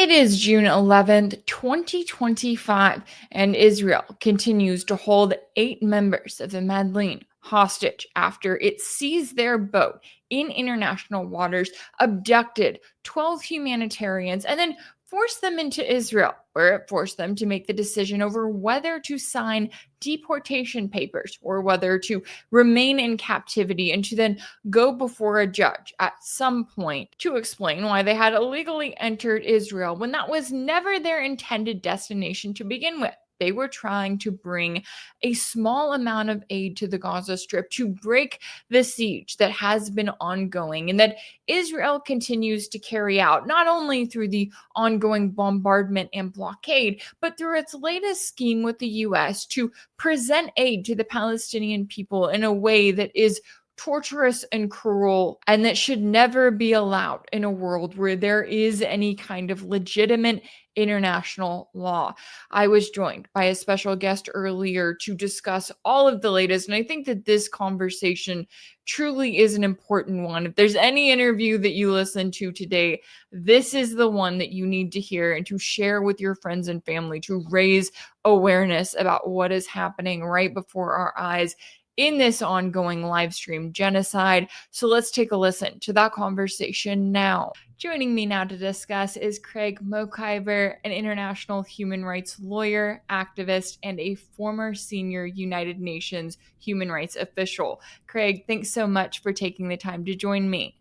It is June 11th, 2025, and Israel continues to hold 8 members of the Madleen hostage after it seized their boat in international waters, abducted 12 humanitarians, and then forced them into Israel, where it forced them to make the decision over whether to sign deportation papers or whether to remain in captivity and to then go before a judge at some point to explain why they had illegally entered Israel when that was never their intended destination to begin with. They were trying to bring a small amount of aid to the Gaza Strip to break the siege that has been ongoing and that Israel continues to carry out, not only through the ongoing bombardment and blockade, but through its latest scheme with the U.S. to present aid to the Palestinian people in a way that is torturous and cruel, and that should never be allowed in a world where there is any kind of legitimate international law. I was joined by a special guest earlier to discuss all of the latest, and I think that this conversation truly is an important one. If there's any interview that you listen to today, this is the one that you need to hear and to share with your friends and family to raise awareness about what is happening right before our eyes in this ongoing live stream genocide. So let's take a listen to that conversation now. Joining me now to discuss is Craig Mokhiber, an international human rights lawyer, activist, and a former senior United Nations human rights official. Craig, thanks so much for taking the time to join me.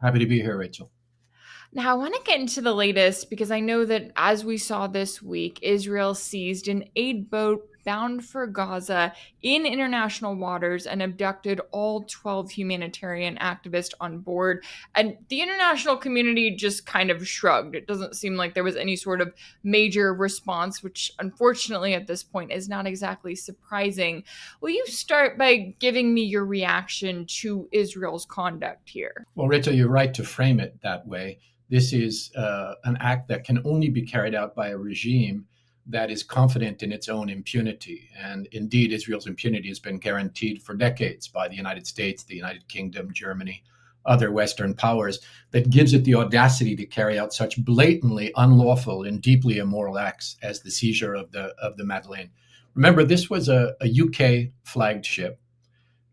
Happy to be here, Rachel. Now, I want to get into the latest because I know that as we saw this week, Israel seized an aid boat bound for Gaza in international waters and abducted all 12 humanitarian activists on board. And the international community just kind of shrugged. It doesn't seem like there was any sort of major response, which unfortunately at this point is not exactly surprising. Will you start by giving me your reaction to Israel's conduct here? Well, Rachel, you're right to frame it that way. This is an act that can only be carried out by a regime that is confident in its own impunity. And indeed, Israel's impunity has been guaranteed for decades by the United States, the United Kingdom, Germany, other Western powers, that gives it the audacity to carry out such blatantly unlawful and deeply immoral acts as the seizure of the Madleen. Remember, this was a UK flagged ship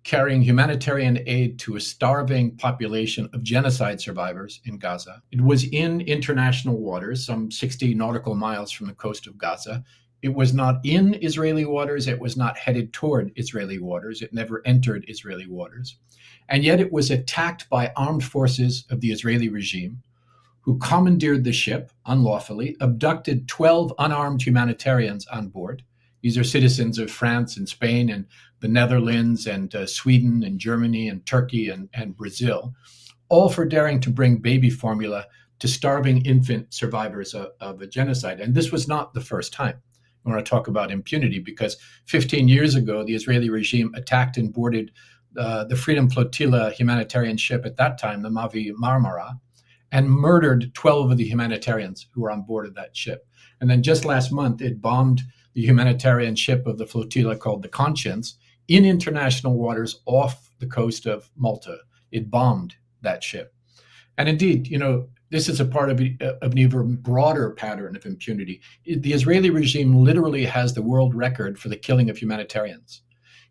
carrying humanitarian aid to a starving population of genocide survivors in Gaza. It was in international waters, some 60 nautical miles from the coast of Gaza. It was not in Israeli waters. It was not headed toward Israeli waters. It never entered Israeli waters. And yet it was attacked by armed forces of the Israeli regime, who commandeered the ship unlawfully, abducted 12 unarmed humanitarians on board. These are citizens of France and Spain and the Netherlands and Sweden and Germany and Turkey and Brazil, all for daring to bring baby formula to starving infant survivors of a genocide. And this was not the first time. I want to talk about impunity because 15 years ago, the Israeli regime attacked and boarded the Freedom Flotilla humanitarian ship at that time, the Mavi Marmara, and murdered 12 of the humanitarians who were on board of that ship. And then just last month, it bombed the humanitarian ship of the flotilla called the Conscience in international waters off the coast of Malta. It bombed that ship. And indeed, this is a part of an even broader pattern of impunity. The Israeli regime literally has the world record for the killing of humanitarians.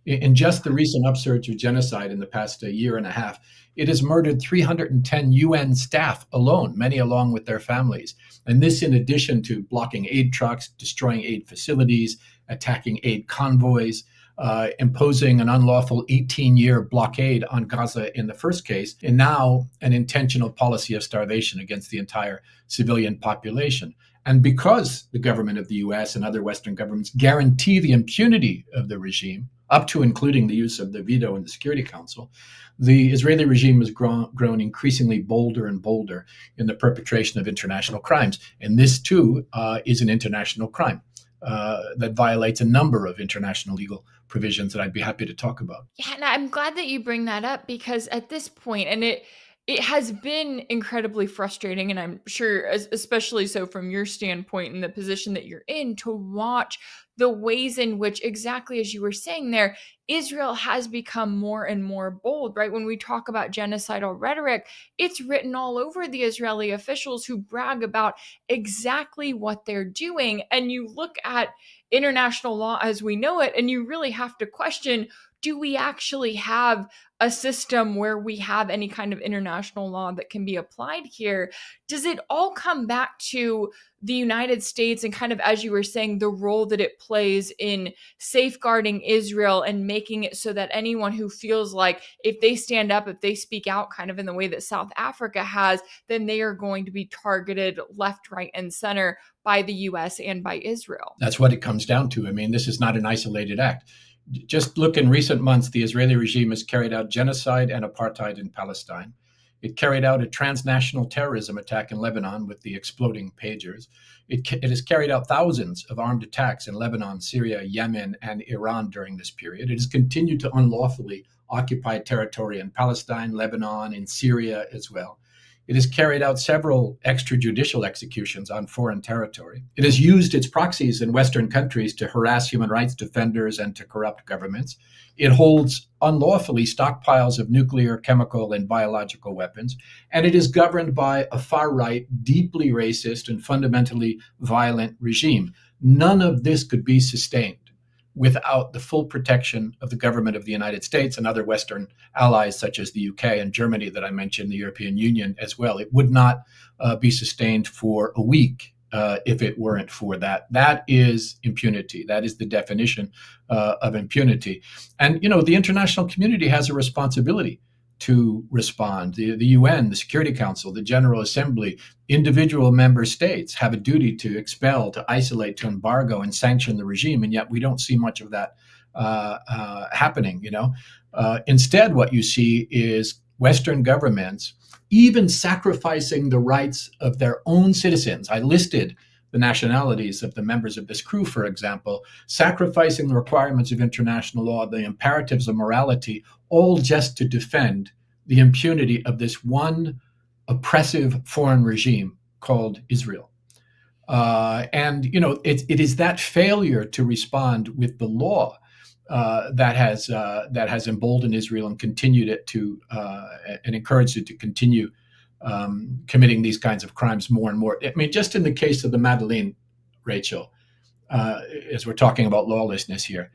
In just the recent upsurge of genocide in the past year and a half, it has murdered 310 UN staff alone, many along with their families. And this in addition to blocking aid trucks, destroying aid facilities, attacking aid convoys, imposing an unlawful 18-year blockade on Gaza in the first case, and now an intentional policy of starvation against the entire civilian population. And because the government of the US and other Western governments guarantee the impunity of the regime, up to including the use of the veto in the Security Council, the Israeli regime has grown increasingly bolder and bolder in the perpetration of international crimes. And this, too, is an international crime that violates a number of international legal provisions that I'd be happy to talk about. Yeah, and I'm glad that you bring that up because at this point, and It has been incredibly frustrating, and I'm sure, especially so from your standpoint and the position that you're in, to watch the ways in which, exactly as you were saying there, Israel has become more and more bold, right? When we talk about genocidal rhetoric, it's written all over the Israeli officials who brag about exactly what they're doing. And you look at international law as we know it, and you really have to question, do we actually have a system where we have any kind of international law that can be applied here? Does it all come back to the United States and, kind of, as you were saying, the role that it plays in safeguarding Israel and making it so that anyone who feels like if they stand up, if they speak out, kind of in the way that South Africa has, then they are going to be targeted left, right, and center by the US and by Israel? That's what it comes down to. I mean, this is not an isolated act. Just look, in recent months, the Israeli regime has carried out genocide and apartheid in Palestine. It carried out a transnational terrorism attack in Lebanon with the exploding pagers. It has carried out thousands of armed attacks in Lebanon, Syria, Yemen, and Iran during this period. It has continued to unlawfully occupy territory in Palestine, Lebanon, and Syria as well. It has carried out several extrajudicial executions on foreign territory. It has used its proxies in Western countries to harass human rights defenders and to corrupt governments. It holds unlawfully stockpiles of nuclear, chemical, and biological weapons. And it is governed by a far-right, deeply racist, and fundamentally violent regime. None of this could be sustained without the full protection of the government of the United States and other Western allies, such as the UK and Germany that I mentioned, the European Union as well. It would not be sustained for a week if it weren't for that. That is impunity. That is the definition of impunity. And, the international community has a responsibility to respond. The UN, the Security Council, the General Assembly, individual member states have a duty to expel, to isolate, to embargo, and sanction the regime. And yet we don't see much of that happening. Instead, what you see is Western governments even sacrificing the rights of their own citizens. I listed the nationalities of the members of this crew, for example, sacrificing the requirements of international law, the imperatives of morality, all just to defend the impunity of this one oppressive foreign regime called Israel. It is that failure to respond with the law that has emboldened Israel and continued it to and encouraged it to continue committing these kinds of crimes more and more. I mean, just in the case of the Madleen, Rachel, as we're talking about lawlessness here,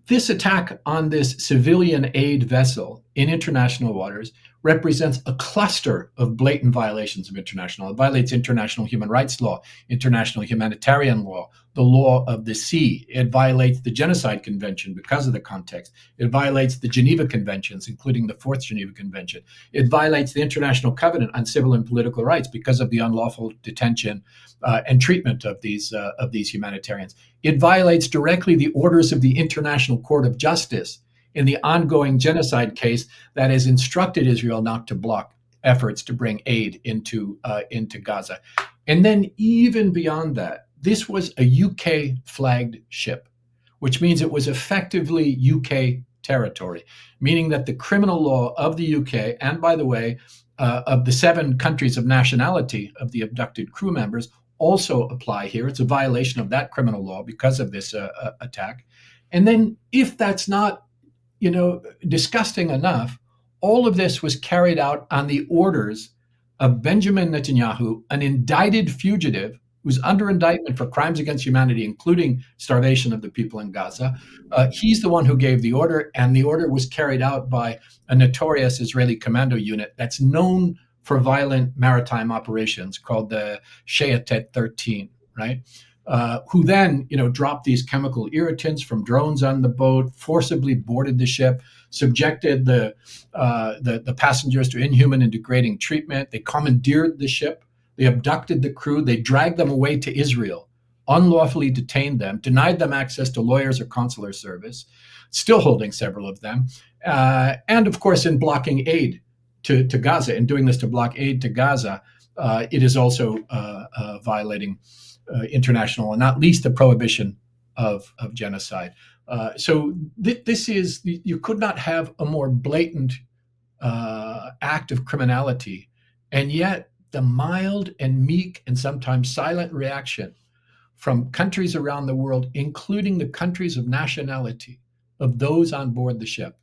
this attack on this civilian aid vessel in international waters represents a cluster of blatant violations of international law. It violates international human rights law, international humanitarian law, the law of the sea. It violates the Genocide Convention because of the context. It violates the Geneva Conventions, including the Fourth Geneva Convention. It violates the International Covenant on Civil and Political Rights because of the unlawful detention and treatment of these humanitarians. It violates directly the orders of the International Court of Justice in the ongoing genocide case that has instructed Israel not to block efforts to bring aid into Gaza. And then even beyond that, this was a UK-flagged ship, which means it was effectively UK territory, meaning that the criminal law of the UK, and by the way, of the 7 countries of nationality of the abducted crew members, also apply here. It's a violation of that criminal law because of this attack. And then if that's not disgusting enough, all of this was carried out on the orders of Benjamin Netanyahu, an indicted fugitive who's under indictment for crimes against humanity, including starvation of the people in Gaza. He's the one who gave the order, and the order was carried out by a notorious Israeli commando unit that's known for violent maritime operations called the Sheyatet 13, right? Who then, dropped these chemical irritants from drones on the boat, forcibly boarded the ship, subjected the passengers to inhuman and degrading treatment. They commandeered the ship. They abducted the crew. They dragged them away to Israel, unlawfully detained them, denied them access to lawyers or consular service, still holding several of them, and of course, in blocking aid to Gaza. In doing this to block aid to Gaza, it is also violating international law, not least the prohibition of genocide. So this is, you could not have a more blatant act of criminality. And yet, the mild and meek and sometimes silent reaction from countries around the world, including the countries of nationality of those on board the ship,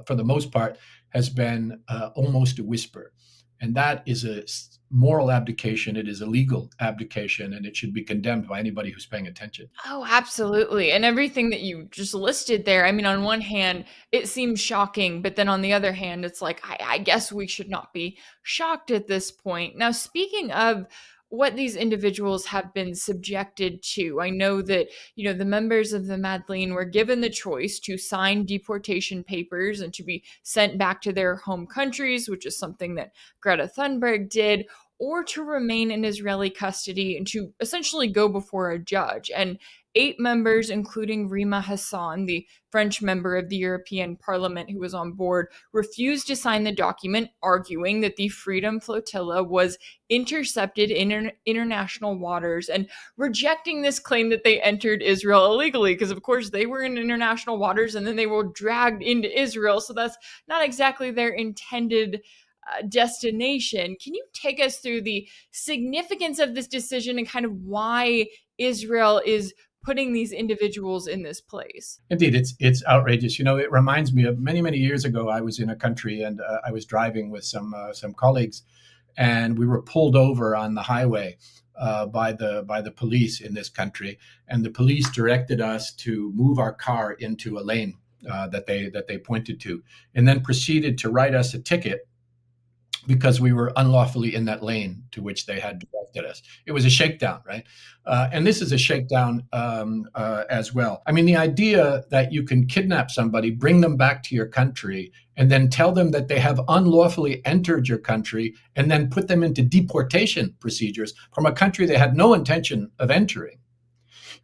for the most part, has been almost a whisper. And that is a moral abdication. It is a legal abdication, and it should be condemned by anybody who's paying attention. Oh, absolutely. And everything that you just listed there, I mean, on one hand, it seems shocking, but then on the other hand, it's like, I guess we should not be shocked at this point. Now, speaking of what these individuals have been subjected to, I know that, the members of the Madleen were given the choice to sign deportation papers and to be sent back to their home countries, which is something that Greta Thunberg did, or to remain in Israeli custody and to essentially go before a judge. And 8 members, including Rima Hassan, the French member of the European Parliament who was on board, refused to sign the document, arguing that the Freedom Flotilla was intercepted in international waters and rejecting this claim that they entered Israel illegally, because of course they were in international waters and then they were dragged into Israel. So that's not exactly their intended destination. Can you take us through the significance of this decision and kind of why Israel is putting these individuals in this place? Indeed, it's outrageous. It reminds me of many years ago. I was in a country, and I was driving with some colleagues, and we were pulled over on the highway by the police in this country, and the police directed us to move our car into a lane that they pointed to, and then proceeded to write us a ticket because we were unlawfully in that lane to which they had directed us. It was a shakedown, right? And this is a shakedown as well. I mean, the idea that you can kidnap somebody, bring them back to your country, and then tell them that they have unlawfully entered your country, and then put them into deportation procedures from a country they had no intention of entering,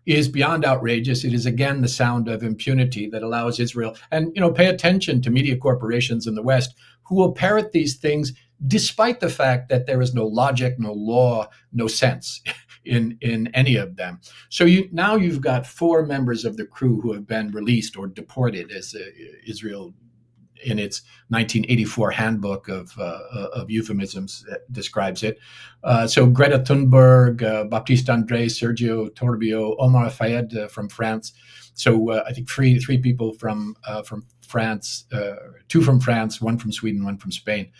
is beyond outrageous. It is, again, the sound of impunity that allows Israel, and pay attention to media corporations in the West who will parrot these things despite the fact that there is no logic, no law, no sense in any of them. So you've got 4 members of the crew who have been released or deported, as Israel in its 1984 handbook of euphemisms describes it. So Greta Thunberg, Baptiste André, Sergio Toribio, Omar Fayed from France. So I think three people from France, 2 from France, 1 from Sweden, 1 from Spain.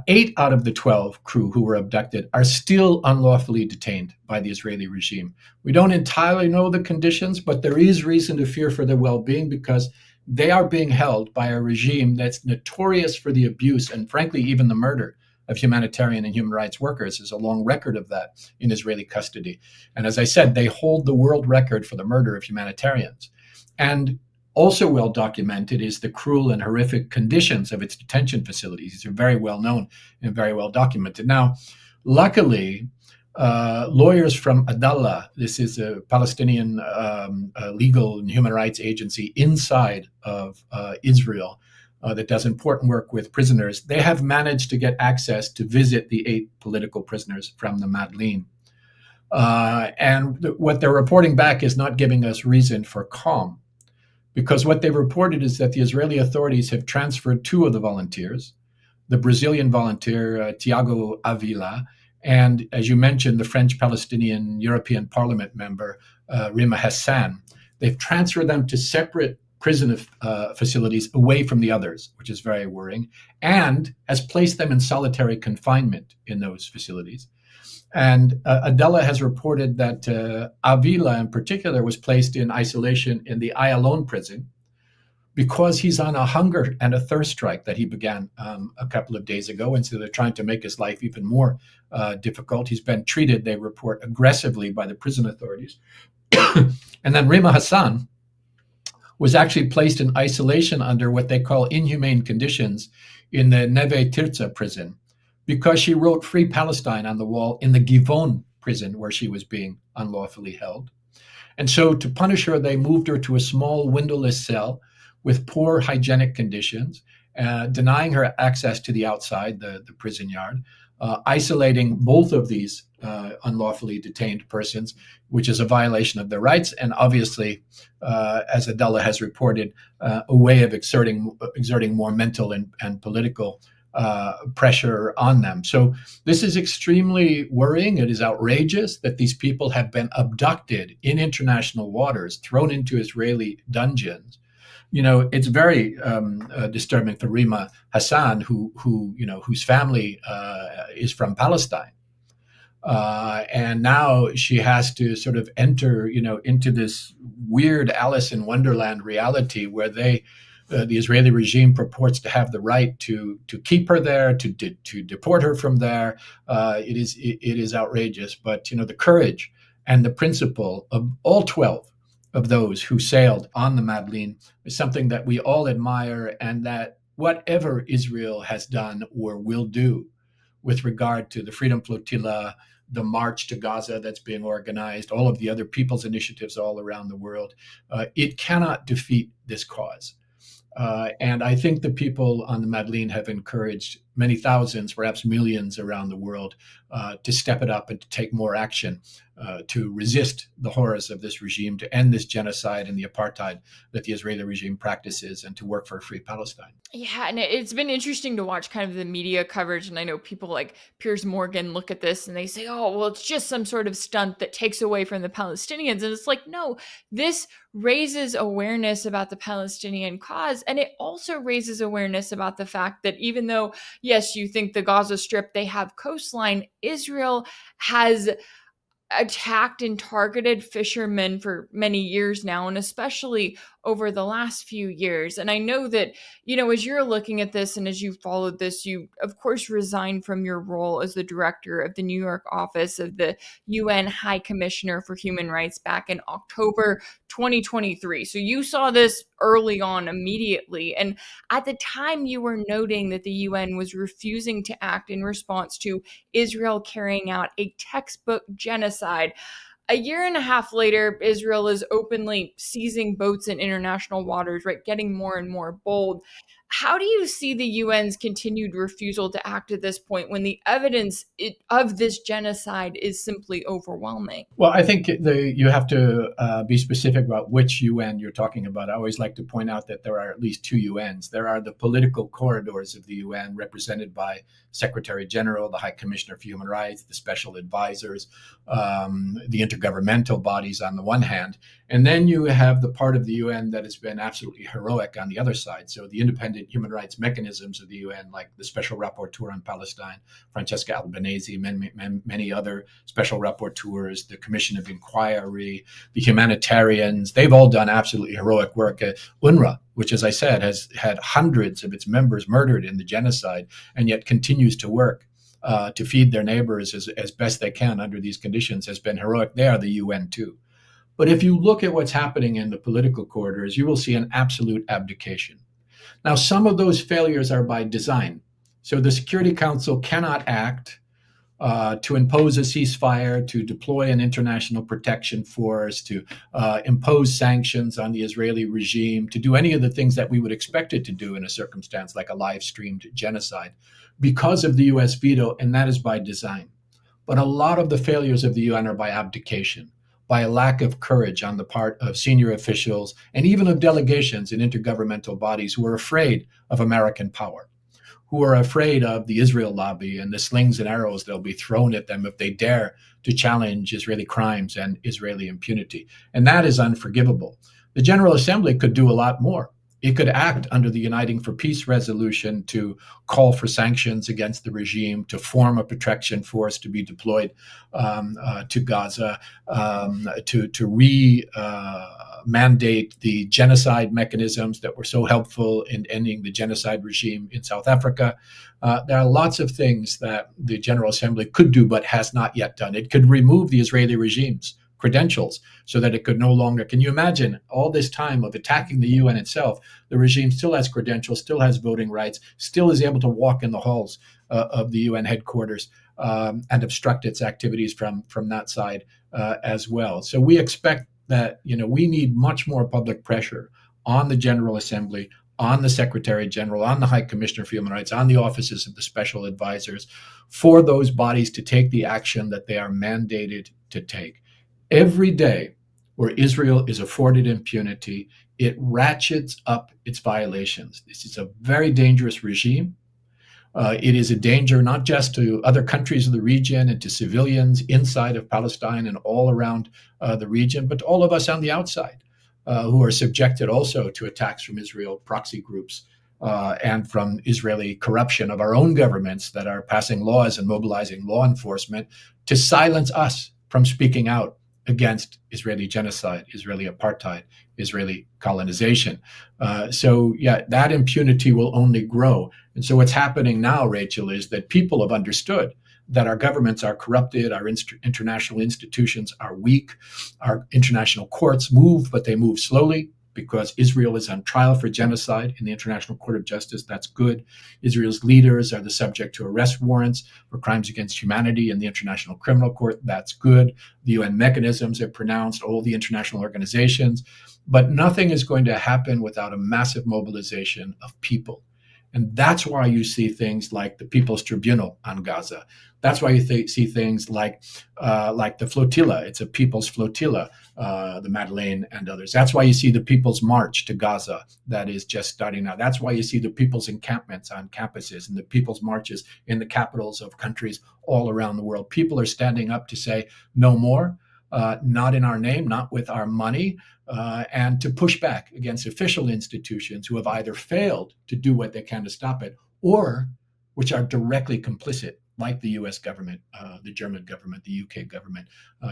8 out of the 12 crew who were abducted are still unlawfully detained by the Israeli regime. We don't entirely know the conditions, but there is reason to fear for their well-being, because they are being held by a regime that's notorious for the abuse and, frankly, even the murder of humanitarian and human rights workers. There's a long record of that in Israeli custody. And as I said, they hold the world record for the murder of humanitarians. And also well documented is the cruel and horrific conditions of its detention facilities. These are very well known and very well documented. Now, luckily, lawyers from Int'l, this is a Palestinian legal and human rights agency inside of Israel that does important work with prisoners, they have managed to get access to visit the 8 political prisoners from the Madleen. And what they're reporting back is not giving us reason for calm, because what they've reported is that the Israeli authorities have transferred 2 of the volunteers, the Brazilian volunteer, Thiago Avila, and, as you mentioned, the French-Palestinian European Parliament member, Rima Hassan. They've transferred them to separate prison facilities away from the others, which is very worrying, and has placed them in solitary confinement in those facilities. And Adela has reported that Avila, in particular, was placed in isolation in the Ayalon prison because he's on a hunger and a thirst strike that he began a couple of days ago. And so they're trying to make his life even more difficult. He's been treated, they report, aggressively by the prison authorities. And then Rima Hassan was actually placed in isolation under what they call inhumane conditions in the Neve Tirza prison, because she wrote Free Palestine on the wall in the Givon prison where she was being unlawfully held. And so to punish her, they moved her to a small windowless cell with poor hygienic conditions, denying her access to the outside, the prison yard, isolating both of these unlawfully detained persons, which is a violation of their rights, and obviously, as Adela has reported, a way of exerting more mental and political pressure on them. So this is extremely worrying. It is outrageous that these people have been abducted in international waters, thrown into Israeli dungeons. It's very disturbing for Rima Hassan, whose family is from Palestine. And now she has to sort of enter, into this weird Alice in Wonderland reality where the Israeli regime purports to have the right to keep her there, to deport her from there. It is outrageous, but the courage and the principle of all 12 of those who sailed on the Madleen is something that we all admire, and that whatever Israel has done or will do with regard to the Freedom Flotilla, the march to Gaza that's being organized, all of the other people's initiatives all around the world, it cannot defeat this cause. And I think the people on the Madleen have encouraged many thousands, perhaps millions around the world to step it up and to take more action to resist the horrors of this regime, to end this genocide and the apartheid that the Israeli regime practices, and to work for a free Palestine. Yeah, and it's been interesting to watch kind of the media coverage. And I know people like Piers Morgan look at this and they say, oh, well, it's just some sort of stunt that takes away from the Palestinians. And it's like, no, this raises awareness about the Palestinian cause. And it also raises awareness about the fact that even though, yes, you think the Gaza Strip, they have coastline, Israel has attacked and targeted fishermen for many years now, and especially over the last few years. And I know that, as you're looking at this and as you followed this, you, of course, resigned from your role as the director of the New York office of the UN High Commissioner for Human Rights back in October 2023. So you saw this early on immediately. And at the time, you were noting that the UN was refusing to act in response to Israel carrying out a textbook genocide. A year and a half later, Israel is openly seizing boats in international waters, right? Getting more and more bold. How do you see the UN's continued refusal to act at this point when the evidence of this genocide is simply overwhelming? Well, I think you have to be specific about which UN you're talking about. I always like to point out that there are at least two UNs. There are the political corridors of the UN, represented by Secretary General, the High Commissioner for Human Rights, the special advisors, the intergovernmental bodies on the one hand. And then you have the part of the UN that has been absolutely heroic on the other side. So the independent human rights mechanisms of the UN, like the Special Rapporteur on Palestine, Francesca Albanese, many other special rapporteurs, the Commission of Inquiry, the humanitarians, they've all done absolutely heroic work. UNRWA, which, as I said, has had hundreds of its members murdered in the genocide, and yet continues to work to feed their neighbors as best they can under these conditions, has been heroic. They are the UN too. But if you look at what's happening in the political corridors, you will see an absolute abdication. Now, some of those failures are by design. So the Security Council cannot act to impose a ceasefire, to deploy an international protection force, to impose sanctions on the Israeli regime, to do any of the things that we would expect it to do in a circumstance like a live-streamed genocide, because of the US veto, and that is by design. But a lot of the failures of the UN are by abdication, by a lack of courage on the part of senior officials and even of delegations in intergovernmental bodies who are afraid of American power, who are afraid of the Israel lobby and the slings and arrows that'll be thrown at them if they dare to challenge Israeli crimes and Israeli impunity. And that is unforgivable. The General Assembly could do a lot more. It could act under the Uniting for Peace resolution to call for sanctions against the regime, to form a protection force to be deployed to Gaza, to mandate the genocide mechanisms that were so helpful in ending the genocide regime in South Africa. There are lots of things that the General Assembly could do but has not yet done. It could remove the Israeli regime's credentials so that it could no longer. Can you imagine all this time of attacking the UN itself? The regime still has credentials, still has voting rights, still is able to walk in the halls of the UN headquarters and obstruct its activities from that side as well. So we expect that we need much more public pressure on the General Assembly, on the Secretary General, on the High Commissioner for Human Rights, on the offices of the special advisors, for those bodies to take the action that they are mandated to take. Every day where Israel is afforded impunity, it ratchets up its violations. This is a very dangerous regime. It is a danger not just to other countries of the region and to civilians inside of Palestine and all around the region, but to all of us on the outside who are subjected also to attacks from Israel proxy groups and from Israeli corruption of our own governments that are passing laws and mobilizing law enforcement to silence us from speaking out against Israeli genocide, Israeli apartheid, Israeli colonization. So that impunity will only grow. And so what's happening now, Rachel, is that people have understood that our governments are corrupted, our international institutions are weak, our international courts move, but they move slowly because Israel is on trial for genocide in the International Court of Justice. That's good. Israel's leaders are the subject to arrest warrants for crimes against humanity in the International Criminal Court. That's good. The UN mechanisms have pronounced, all the international organizations. But nothing is going to happen without a massive mobilization of people. And that's why you see things like the People's Tribunal on Gaza. That's why you see things like the flotilla. It's a people's flotilla, the Madleen and others. That's why you see the People's March to Gaza that is just starting now. That's why you see the people's encampments on campuses and the people's marches in the capitals of countries all around the world. People are standing up to say no more, not in our name, not with our money, and to push back against official institutions who have either failed to do what they can to stop it or which are directly complicit, like the US government, the German government, the UK government,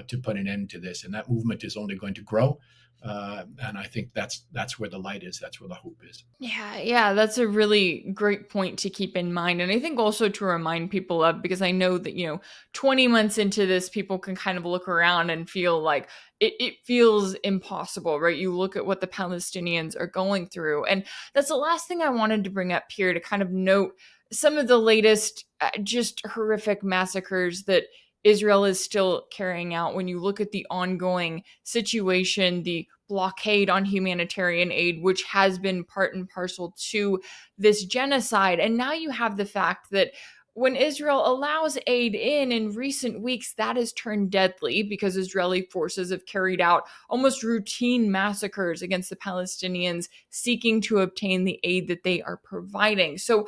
to put an end to this. And that movement is only going to grow. And I think that's where the light is. That's where the hope is. Yeah, that's a really great point to keep in mind. And I think also to remind people of, because I know that, 20 months into this, people can kind of look around and feel like it feels impossible, right? You look at what the Palestinians are going through. And that's the last thing I wanted to bring up here, to kind of note some of the latest just horrific massacres that Israel is still carrying out. When you look at the ongoing situation, the blockade on humanitarian aid, which has been part and parcel to this genocide. And now you have the fact that when Israel allows aid in recent weeks, that has turned deadly because Israeli forces have carried out almost routine massacres against the Palestinians seeking to obtain the aid that they are providing. So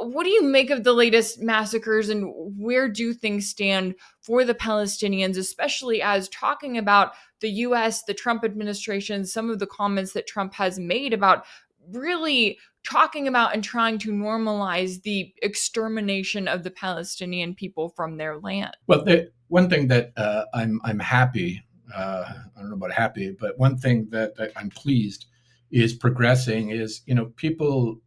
what do you make of the latest massacres, and where do things stand for the Palestinians, especially as talking about the US, the Trump administration, some of the comments that Trump has made about really talking about and trying to normalize the extermination of the Palestinian people from their land? Well, one thing that I'm happy, I don't know about happy, but one thing that I'm pleased is progressing is, people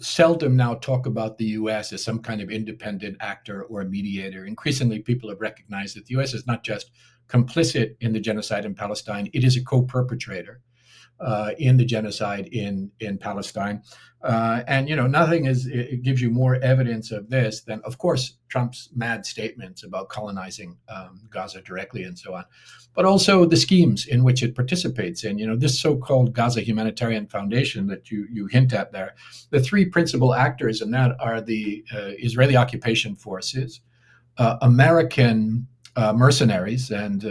seldom now talk about the U.S. as some kind of independent actor or a mediator. Increasingly, people have recognized that the U.S. is not just complicit in the genocide in Palestine, it is a co-perpetrator in the genocide in Palestine. And nothing it gives you more evidence of this than, of course, Trump's mad statements about colonizing Gaza directly and so on, but also the schemes in which it participates in. This so-called Gaza Humanitarian Foundation that you hint at there. The three principal actors in that are the Israeli occupation forces, American mercenaries and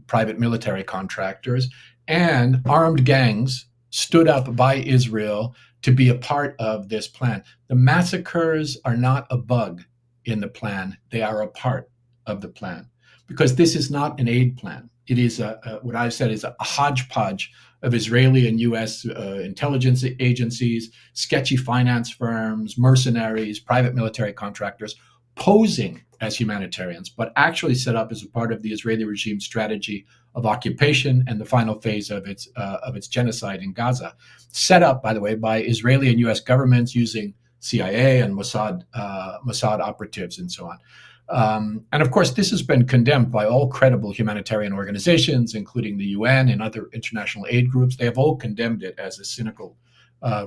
private military contractors, and armed gangs stood up by Israel to be a part of this plan. The massacres are not a bug in the plan. They are a part of the plan, because this is not an aid plan. It is what I've said is a hodgepodge of Israeli and U.S. Intelligence agencies, sketchy finance firms, mercenaries, private military contractors, posing as humanitarians, but actually set up as a part of the Israeli regime's strategy of occupation and the final phase of its genocide in Gaza. Set up, by the way, by Israeli and U.S. governments using CIA and Mossad operatives and so on. And of course, this has been condemned by all credible humanitarian organizations, including the UN and other international aid groups. They have all condemned it as a cynical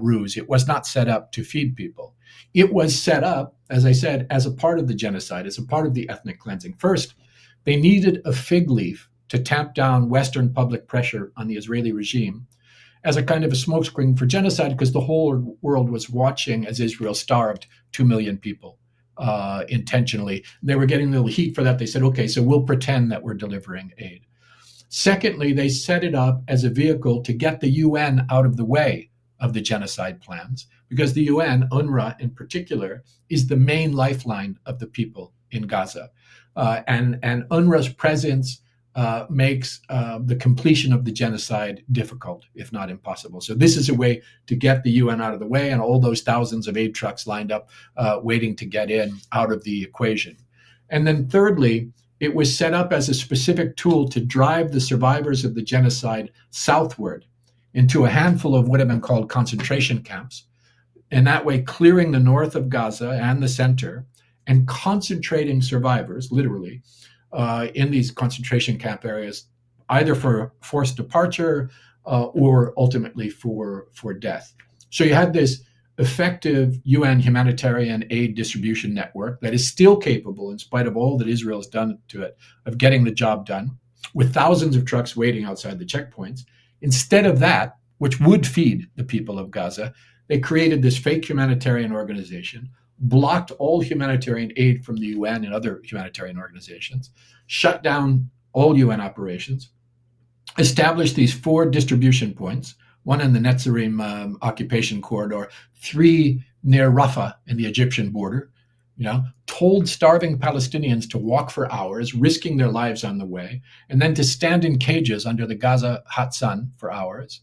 ruse. It was not set up to feed people. It was set up, as I said, as a part of the genocide, as a part of the ethnic cleansing. First, they needed a fig leaf to tamp down Western public pressure on the Israeli regime. as a kind of a smokescreen for genocide, because the whole world was watching as Israel starved 2 million people intentionally. They were getting a little heat for that. They said, okay, so we'll pretend that we're delivering aid. Secondly, they set it up as a vehicle to get the UN out of the way of the genocide plans, because the UN, UNRWA in particular, is the main lifeline of the people in Gaza. And UNRWA's presence makes the completion of the genocide difficult, if not impossible. So this is a way to get the UN out of the way, and all those thousands of aid trucks lined up waiting to get in out of the equation. And then thirdly, it was set up as a specific tool to drive the survivors of the genocide southward into a handful of what have been called concentration camps, and that way clearing the north of Gaza and the center and concentrating survivors, literally, in these concentration camp areas, either for forced departure or ultimately for death. So you had this effective UN humanitarian aid distribution network that is still capable, in spite of all that Israel has done to it, of getting the job done, with thousands of trucks waiting outside the checkpoints. Instead of that, which would feed the people of Gaza, they created this fake humanitarian organization, blocked all humanitarian aid from the UN and other humanitarian organizations, shut down all UN operations, established these 4 distribution points, one in the Netzarim occupation corridor, 3 near Rafah in the Egyptian border, told starving Palestinians to walk for hours, risking their lives on the way, and then to stand in cages under the Gaza hot sun for hours.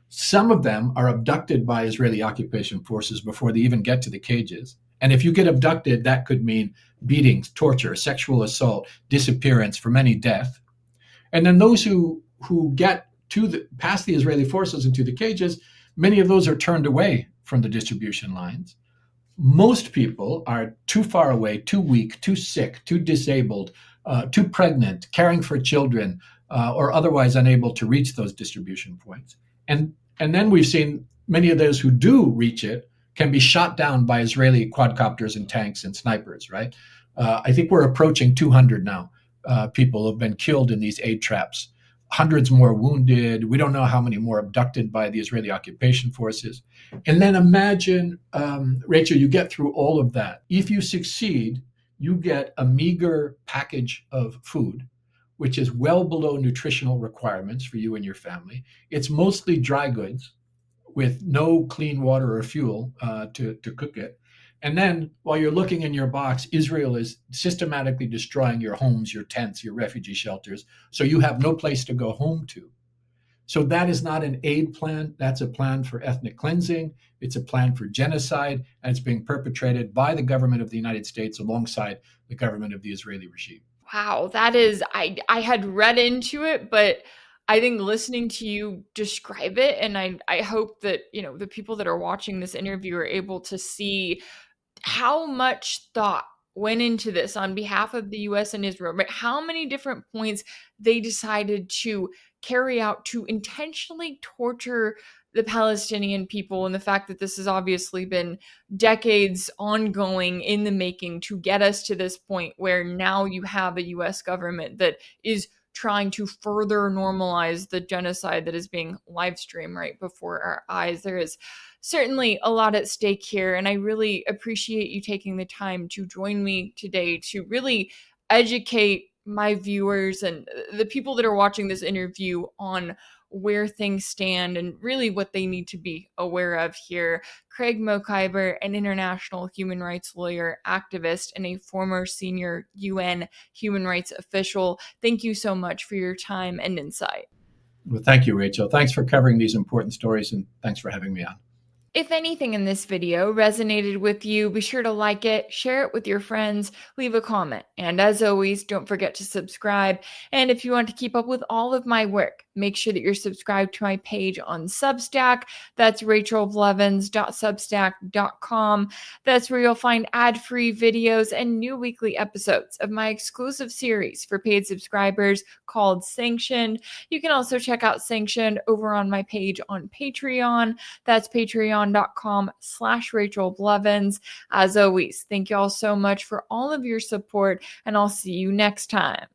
Some of them are abducted by Israeli occupation forces before they even get to the cages. And if you get abducted, that could mean beatings, torture, sexual assault, disappearance, for many death. And then those who get past the Israeli forces into the cages, many of those are turned away from the distribution lines. Most people are too far away, too weak, too sick, too disabled, too pregnant, caring for children, or otherwise unable to reach those distribution points. And then we've seen many of those who do reach it can be shot down by Israeli quadcopters and tanks and snipers, right? I think we're approaching 200 now. People have been killed in these aid traps, hundreds more wounded. We don't know how many more abducted by the Israeli occupation forces. And then imagine, Rachel, you get through all of that. If you succeed, you get a meager package of food, which is well below nutritional requirements for you and your family. It's mostly dry goods with no clean water or fuel to cook it. And then while you're looking in your box, Israel is systematically destroying your homes, your tents, your refugee shelters. So you have no place to go home to. So that is not an aid plan. That's a plan for ethnic cleansing. It's a plan for genocide. And it's being perpetrated by the government of the United States alongside the government of the Israeli regime. Wow, that is, I had read into it, but I think listening to you describe it, and I hope that, the people that are watching this interview are able to see how much thought went into this on behalf of the US and Israel, but how many different points they decided to carry out to intentionally torture the Palestinian people, and the fact that this has obviously been decades ongoing in the making to get us to this point where now you have a US government that is trying to further normalize the genocide that is being live streamed right before our eyes. There is certainly a lot at stake here, and I really appreciate you taking the time to join me today to really educate my viewers and the people that are watching this interview on where things stand and really what they need to be aware of here. Craig Mokhiber, an international human rights lawyer, activist, and a former senior UN human rights official. Thank you so much for your time and insight. Well, thank you, Rachel. Thanks for covering these important stories, and thanks for having me on. If anything in this video resonated with you, be sure to like it, share it with your friends, leave a comment. And as always, don't forget to subscribe. And if you want to keep up with all of my work, make sure that you're subscribed to my page on Substack. That's rachelblevins.substack.com. That's where you'll find ad-free videos and new weekly episodes of my exclusive series for paid subscribers called Sanctioned. You can also check out Sanctioned over on my page on Patreon. That's patreon.com/Rachel Blevins. As always, thank you all so much for all of your support, and I'll see you next time.